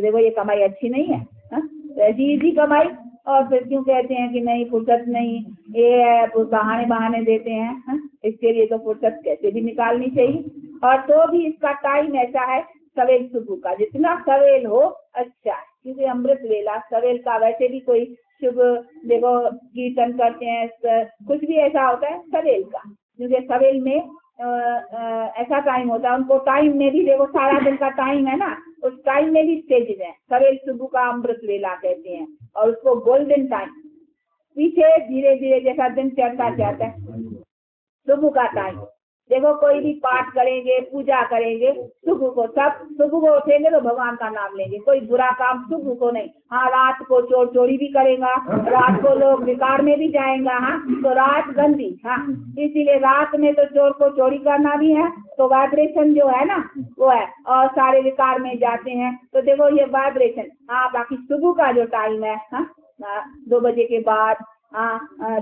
तो देखो ये कमाई अच्छी नहीं है, हाँ? तो ऐसी इजी कमाई, और फिर क्यों कहते हैं कि नहीं फुर्सत नहीं, ये है बहाने बहाने देते हैं, हाँ? इसके लिए तो फुर्सत कैसे भी निकालनी चाहिए। और तो भी इसका टाइम ऐसा है सवेल सुबह का, जितना सवेल हो अच्छा है, क्योंकि अमृत वेला सवेल का वैसे भी कोई शुभ देखो कीर्तन करते हैं, कुछ भी ऐसा होता है सवेल का, क्योंकि सवेल में ऐसा टाइम होता है, उनको टाइम में भी देखो सारा दिन का टाइम है ना, उस टाइम में भी स्टेजेस है, सवेल सुबह का अमृत वेला कहते हैं, और उसको गोल्डन टाइम। पीछे धीरे धीरे जैसा दिन चढ़ता जाता है सुबह का टाइम, देखो कोई भी पाठ करेंगे पूजा करेंगे सुबह को, सब सुबह को उठेंगे तो भगवान का नाम लेंगे, कोई बुरा काम सुबह को नहीं। हाँ रात को चोर चोरी भी करेगा, रात को लोग विकार में भी जाएगा, हाँ तो रात गंदी, हाँ इसीलिए रात में तो चोर को चोरी करना भी है, तो वाइब्रेशन जो है ना वो है, और सारे विकार में जाते हैं, तो देखो ये वाइब्रेशन। हाँ बाकी सुबह का जो टाइम है, हाँ 2 बजे के बाद,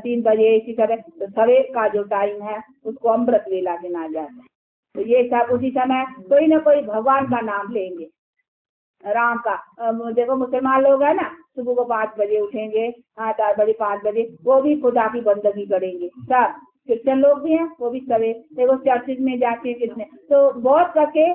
3 बजे, इसी तरह तो सवेर का जो टाइम है उसको अमृत वेला गिना जाता है। तो ये सब उसी समय कोई ना कोई भगवान का नाम लेंगे, राम का। देखो मुसलमान लोग है ना सुबह को 5 बजे उठेंगे, 4 बजे 5 बजे, वो भी खुदा की बंदगी करेंगे। सब क्रिश्चियन लोग भी हैं वो भी सवेर देखो चर्चिज में जाते हैं कितने, तो बहुत करके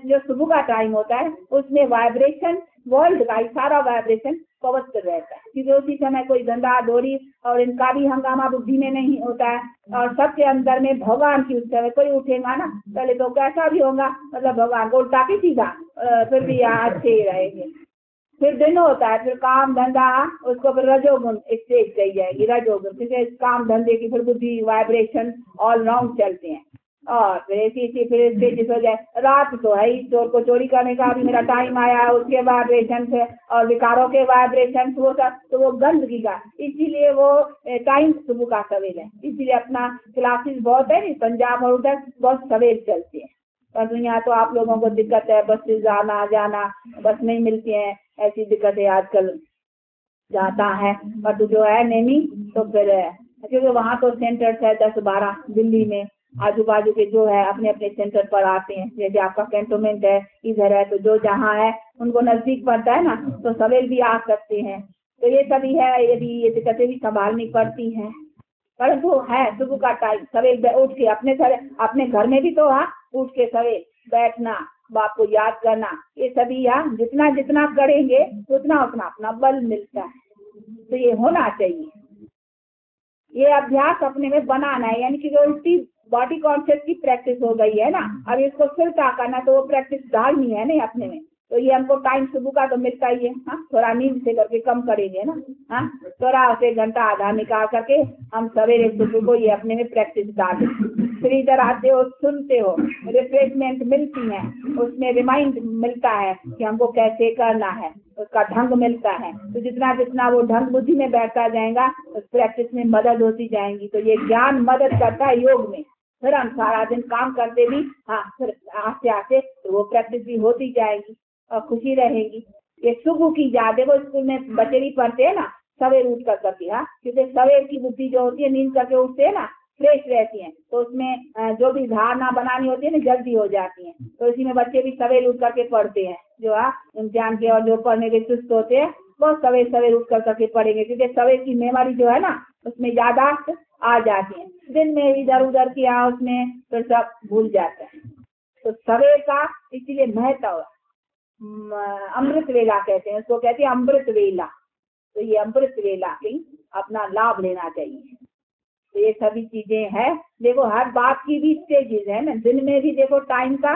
जो सुबह का टाइम होता है उसमें वाइब्रेशन वर्ल्ड का सारा वाइब्रेशन पवित्र रहता है, क्योंकि उसी समय कोई धंधा दौड़ी और इनका भी हंगामा बुद्धि में नहीं होता है, और सबके अंदर में भगवान की उस समय कोई उठेगा ना पहले तो कैसा भी होगा, मतलब भगवान को उल्टा के सीधा, फिर भी यहाँ अच्छे ही रहेंगे। फिर दिन होता है, फिर काम धंधा, उसको फिर रजोगुण स्टेज कही जाएगी, रजोगुण, क्योंकि काम धंधे की फिर बुद्धि वाइब्रेशन ऑल राउंड चलते हैं, और फिर ऐसी फिर स्टेज हो जाए। रात तो है ही, चोर को चोरी करने का भी मेरा टाइम आया, उसके वाइब्रेशन से और विकारों के वाइब्रेशन वो सब, तो वो गंदगी का, इसीलिए वो टाइम सुबह का सवेल है। इसीलिए अपना क्लासेस बहुत है, पंजाब और उधर बहुत सवेल चलते हैं, पर यहाँ तो आप लोगों को दिक्कत है, बस से आना जाना, बस नहीं मिलती है, ऐसी दिक्कत है आजकल जाता है। पर तो जो है नहीं तो फिर क्योंकि वहाँ तो सेंटर्स है 10-12 दिल्ली में, आजू बाजू के जो है अपने अपने सेंटर पर आते हैं, जैसे आपका कैंटोनमेंट है इधर है, तो जो जहाँ है उनको नजदीक पड़ता है ना तो सवेल भी आ सकते हैं। तो ये सभी है, ये दिक्कतें भी संभालनी पड़ती हैं, परंतु है सुबह का टाइम सवेल उठ के अपने घर में भी तो उठ के सवेल बैठना, बाप को याद करना, ये सभी जितना जितना करेंगे उतना उतना अपना बल मिलता है। तो ये होना चाहिए, ये अभ्यास अपने में बनाना है, यानी कि जो उल्टी बॉडी कॉन्शियस की प्रैक्टिस हो गई है ना, अब इसको फिर क्या करना, तो वो प्रैक्टिस डालनी है नहीं अपने में। तो ये हमको टाइम सुबह का तो मिलता ही है, हाँ थोड़ा नींद से करके कम करेंगे ना, हाँ थोड़ा से घंटा आधा निकाल करके हम सवेरे सुबह को ये अपने में प्रैक्टिस डालें। फिर इधर आते हो, सुनते हो, रिफ्रेशमेंट मिलती है, उसमें रिमाइंड मिलता है कि हमको कैसे करना है, उसका ढंग मिलता है। तो जितना जितना वो ढंग बुद्धि में बैठता जाएगा उस प्रैक्टिस में मदद होती जाएंगी। तो ये ज्ञान मदद करता है योग में। फिर हम सारा दिन काम करते भी, हाँ फिर आस्ते आस्ते तो वो प्रैक्टिस भी होती जाएगी और खुशी रहेगी। ये सुबह की याद है, वो स्कूल में बच्चे भी पढ़ते हैं ना सवेर उठ कर करके, हाँ क्योंकि सवेर की बुद्धि जो होती है नींद करके उठते हैं ना फ्रेश रहती हैं, तो उसमें जो भी धारणा बनानी होती है ना जल्दी हो जाती है। तो इसी में बच्चे भी सवेर उठ करके पढ़ते हैं, जो इम्तिहान के और जो पढ़ने के सुस्त होते हैं वो सवेर सवेर उठ करके पढ़ेंगे, क्योंकि सवेर की मेमोरी जो है ना उसमें यादाश्त आ जाती है। दिन में इधर उधर किया उसमें तो सब भूल जाते हैं। तो सवेर का इसीलिए महत्व अमृत वेला कहते हैं, उसको कहते हैं अमृत वेला। तो ये अमृत वेला की अपना लाभ लेना चाहिए। तो ये सभी चीजें हैं, देखो हर बात की भी स्टेजेस है ना, दिन में भी देखो टाइम का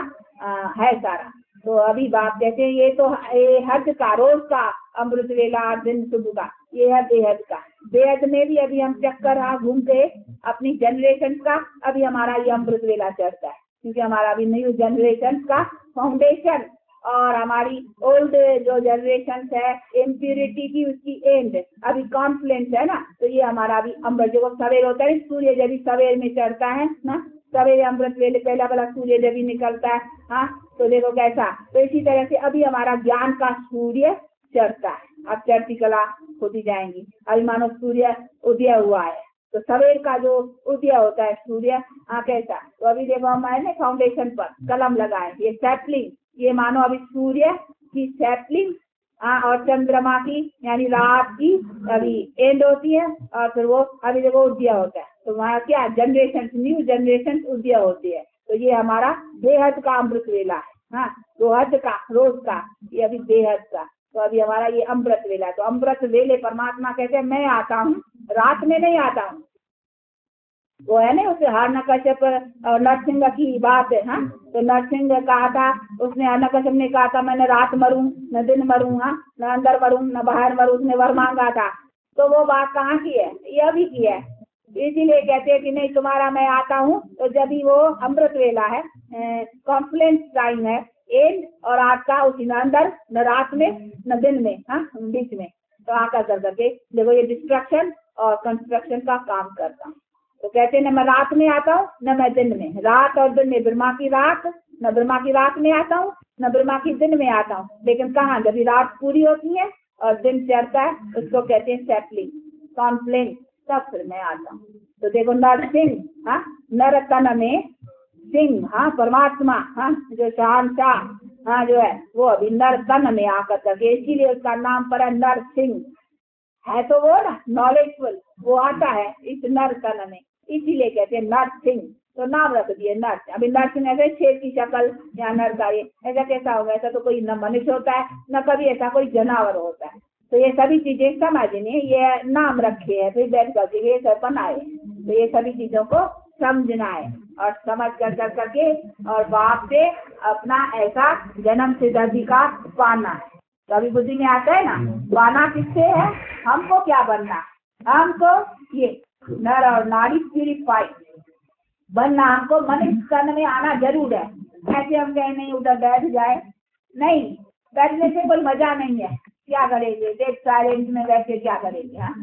है सारा। तो अभी बात कहते हैं ये तो हद का रोज का अमृत वेला, दिन सुबह का, ये है बेहद का। बेहद में भी अभी हम चक्कर घूम के अपनी जनरेशन का अभी हमारा ये अमृत वेला चलता है, क्योंकि हमारा अभी न्यू जनरेशन का फाउंडेशन और हमारी ओल्ड जो जनरेशन है इम्प्योरिटी की उसकी एंड अभी कॉन्फ्लुएंस है ना। तो ये हमारा अभी अमृत जो सवेर होता है, सूर्य जब सवेर में चढ़ता है ना, सवेरे अमृत वेले पहला वाला सूर्य जब निकलता है, हाँ तो देखो कैसा। तो इसी तरह से अभी हमारा ज्ञान का सूर्य चढ़ता है, अब चढ़ती कला होती जाएंगी। अभी मानो सूर्य उदय हुआ है, तो सवेर का जो उदय होता है सूर्य कैसा। तो अभी देखो हमारे फाउंडेशन पर कलम लगाए, ये सैपलिंग, ये मानो अभी सूर्य की सैपलिंग और चंद्रमा की यानी रात की अभी एंड होती है और फिर वो अभी देखो उदय होता है। तो वहाँ क्या जनरेशन, न्यू जनरेशन उदय होती है। तो ये हमारा बेहद का अमृत वेला है। हाँ, रोहत का, रोज का, ये अभी बेहद का। तो अभी हमारा ये अमृत वेला है। तो अमृत वेले परमात्मा कहते हैं मैं आता हूँ, रात में नहीं आता हूँ। वो है ना उसे हिरण्यकश्यप और नरसिंह की बात है। हाँ, तो नरसिंह कहा था, उसने हिरण्यकश्यप ने कहा था मैंने रात मरूं न दिन मरूं, हाँ, न अंदर मरूं न बाहर मरूं, उसने वर मांगा था। तो वो बात कहाँ की है, ये अभी की है। इसीलिए कहते हैं कि नहीं तुम्हारा मैं आता हूँ। तो जब भी वो अमृत वेला है, कॉम्प्लेंस टाइम है, एंड और आज का उसी न अंदर न रात में न दिन में, हाँ, बीच में। तो आकर कर करके देखो ये डिस्ट्रक्शन और कंस्ट्रक्शन का काम करता हूँ। तो कहते हैं न मैं रात में आता हूँ न मैं दिन में, रात और दिन में, ब्रह्मा की रात न ब्रह्मा की रात में आता हूँ न ब्रह्मा की दिन में आता हूँ। लेकिन कहाँ, जब रात पूरी होती है और दिन चढ़ता है उसको कहते हैं सैपलिंग, कॉन्फ्लेंस, तब फिर मैं आता हूँ। तो देखो नरसिंह, हाँ, नर तन में सिंह, हाँ, परमात्मा, हाँ, जो शहंशाह, हाँ, जो है वो अभी नर तन में आकर करके, इसीलिए उसका नाम पड़ा नरसिंह है। तो वो ना नॉलेजफुल, वो आता है इस नर तन में, इसीलिए कहते हैं नरसिंह। तो नाम रख दिए नर। अभी नरसिंह ऐसे शेर की शक्ल या नर का, ये ऐसा कैसा होगा? ऐसा तो कोई न मनुष्य होता है न कभी ऐसा कोई जानवर होता है। तो ये सभी चीजें समझनी, ये नाम रखे है फिर बैठ करके ये सब बनाए। तो ये सभी चीजों को समझना है और समझ कर करके और बाप से अपना ऐसा जन्म सिद्ध अधिकार पाना है। तो अभी बुद्धि में आता है ना, पाना किससे है, हमको क्या बनना, हमको ये नर और नारी प्यूरिफाई बनना, हमको मनुष्य तन में आना जरूर है। ऐसे हम कहें नहीं उधर बैठ जाए, नहीं, बैठने से कोई मजा नहीं है। क्या करेंगे, डेड साइलेंट में बैठ के क्या करेंगे? हाँ,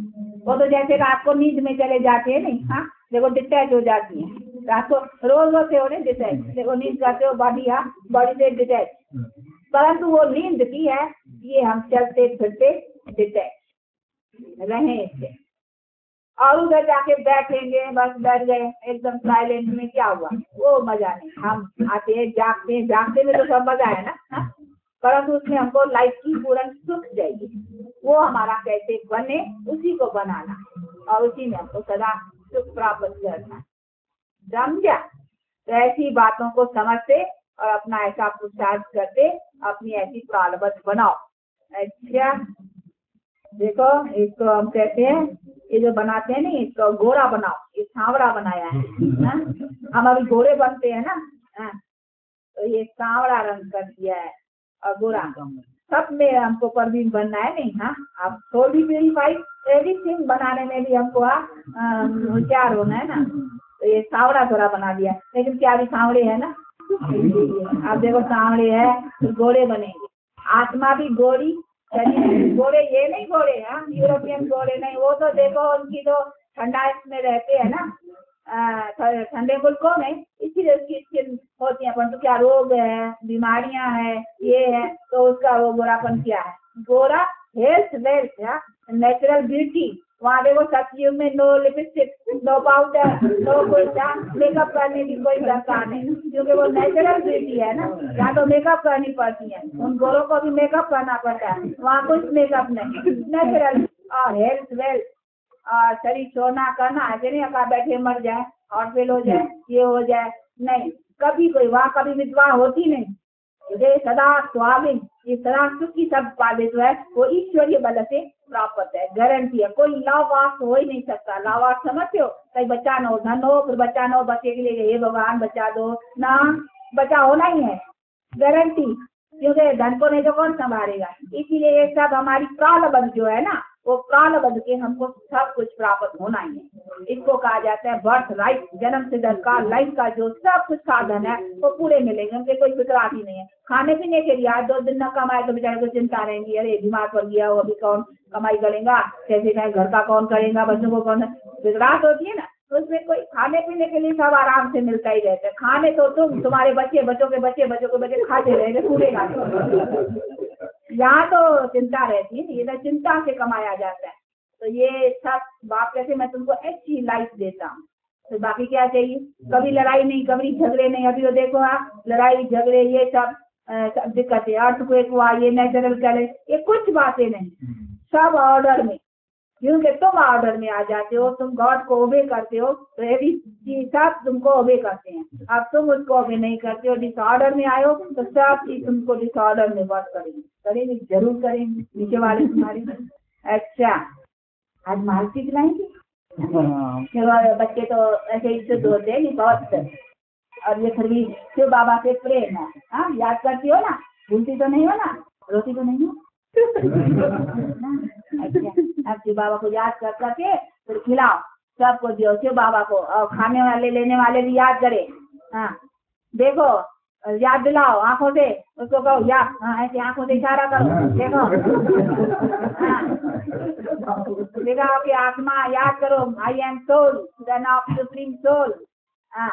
वो तो जैसे रात को नींद में चले जाते हैं, नहीं, हाँ, देखो डिटैच हो जाती है रात को, रोज होते हो नहीं डिटैच, देखो नींद करते हो बॉडी, हाँ, बॉडी से डिटैच, परंतु वो नींद की है, ये हम चलते फिरते डिटैच रहे इससे। और उधर जाके बैठेंगे, बस बैठ गए एकदम साइलेंट में, क्या हुआ? वो मजा नहीं। हम आते हैं, जागते में तो सब मजा है ना, हाँ? परंतु उसमें हमको लाइफ की पूर्ण सुख चाहिए। वो हमारा कैसे बने, उसी को बनाना और उसी में हमको सदा सुख प्राप्त करना, समझा? तो ऐसी बातों को समझते और अपना ऐसा पुरुषार्थ करते, अपनी ऐसी प्रारब्ध बनाओ। अच्छा, देखो इसको हम कहते हैं, ये जो बनाते हैं ना, इसको घोड़ा बनाओ, ये सांवड़ा बनाया है ना? हम अभी घोड़े बनते हैं ना, तो ये सांवड़ा रंग कर दिया है और घोड़ा सब में हमको परवीन बनना है, नहीं? हाँ, आप थोड़ी प्यूरिफाई एवरीथिंग बनाने में भी हमको होशियार होना है ना। तो ये सांवड़ा थोड़ा बना दिया, लेकिन क्या अभी सांवड़े है ना? आप देखो सांवड़े है तो घोड़े बनेंगे, आत्मा भी घोड़ी, घोड़े ये नहीं घोड़े, हाँ, यूरोपियन घोड़े नहीं। वो तो देखो उनकी तो ठंडा में रहते हैं ना, ठंडे मुल्कों में, इसीलिए उसकी स्किन होती है। परंतु क्या रोग है, बीमारियां है, ये है, तो उसका वो गोरापन क्या है? गोरा हेल्थ वेल्थ, नेचुरल ब्यूटी। वहाँ देखो सतयुग में no lipstick, no powder, no कोई मेकअप करने की कोई दरकार नहीं, क्योंकि वो नेचुरल ब्यूटी है ना। यहाँ तो मेकअप करनी पड़ती है, उन गोरों को भी मेकअप करना पड़ता है, वहाँ कुछ मेकअप नहीं, नेचुरल। और हेल्थ वेल्थ और शरीर छोड़ना करना, ऐसे नहीं अगर बैठे मर जाए और फेल हो जाए, ये हो जाए, नहीं, कभी कोई वहाँ कभी विधवा होती नहीं। ये सदा स्वामी, ये सदा सुख की सब पाले जो है वो ईश्वरीय बल से प्राप्त है, गारंटी है। कोई लावास हो ही नहीं सकता। लावास समझते हो? कहीं बच्चा न हो, धन हो, फिर बच्चा न हो, बच्चे के लिए हे भगवान बच्चा दो ना, बच्चा होना ही है, गारंटी, क्योंकि धन को नहीं तो कौन संभालेगा। इसीलिए ये सब हमारी प्रारब्ध जो है ना, वो प्रारब्ध के हमको सब कुछ प्राप्त होना ही है। इसको कहा जाता है बर्थ राइट, जन्म से दरकार लाइफ का जो सब कुछ साधन है वो पूरे मिलेंगे। उनके कोई फिक्र ही नहीं है। खाने पीने के लिए आज 2 दिन न कमाए तो बेचारे को चिंता रहेगी, अरे बीमार पड़ गया, वो अभी कौन कमाई करेगा, कैसे खाए, घर का कौन करेगा, बच्चों को कौन, विकरात होती है ना। तो उसमें कोई खाने पीने के लिए सब आराम से मिलता ही रहता है। खाने तो तुम्हारे बच्चे, बच्चों के बच्चे, बच्चों के बच्चे खाते रहेंगे पूरे खाते। यहाँ तो चिंता रहती है, ये तो चिंता से कमाया जाता है। तो ये सब बाप कहते मैं तुमको अच्छी लाइफ देता हूँ, तो बाकी क्या चाहिए? कभी लड़ाई नहीं, कभी झगड़े नहीं। अभी तो देखो आप लड़ाई झगड़े ये सब सब दिक्कतें, अर्थक्वेक हुआ, ये नेचुरल कैलेंडर, ये कुछ बातें नहीं, सब ऑर्डर में, क्योंकि तुम ऑर्डर में आ जाते हो, तुम गॉड को ओबे करते हो, तो ये भी चीज सब तुमको ओबे करते हैं। अब तुम उसको ओबे नहीं करते हो, डिसऑर्डर में आए हो, तो सब चीज तुमको डिसऑर्डर में वर्क करेंगे, जरूर करेंगे नीचे वाले तुम्हारे। अच्छा, आज मालती खिलाएंगे? चलो, बच्चे तो ऐसे ही शुद्ध होते हैं नहीं बहुत, और ये फिर भी शिव बाबा से प्रेम है। हाँ, याद करती हो ना, भूलती तो नहीं हो ना, रोती तो नहीं हो? अच्छा, अब शिव बाबा को याद कर करके फिर खिलाओ, सबको दियो शिव बाबा को, और खाने वाले लेने वाले भी याद करे। हाँ, देखो, याद दिलाओ आंखों से, उसको कहो याद, हाँ ऐसे आंखों से इशारा करो, देखो। हाँ, दिखाओ कि आत्मा याद करो, I am soul, the supreme soul. हाँ,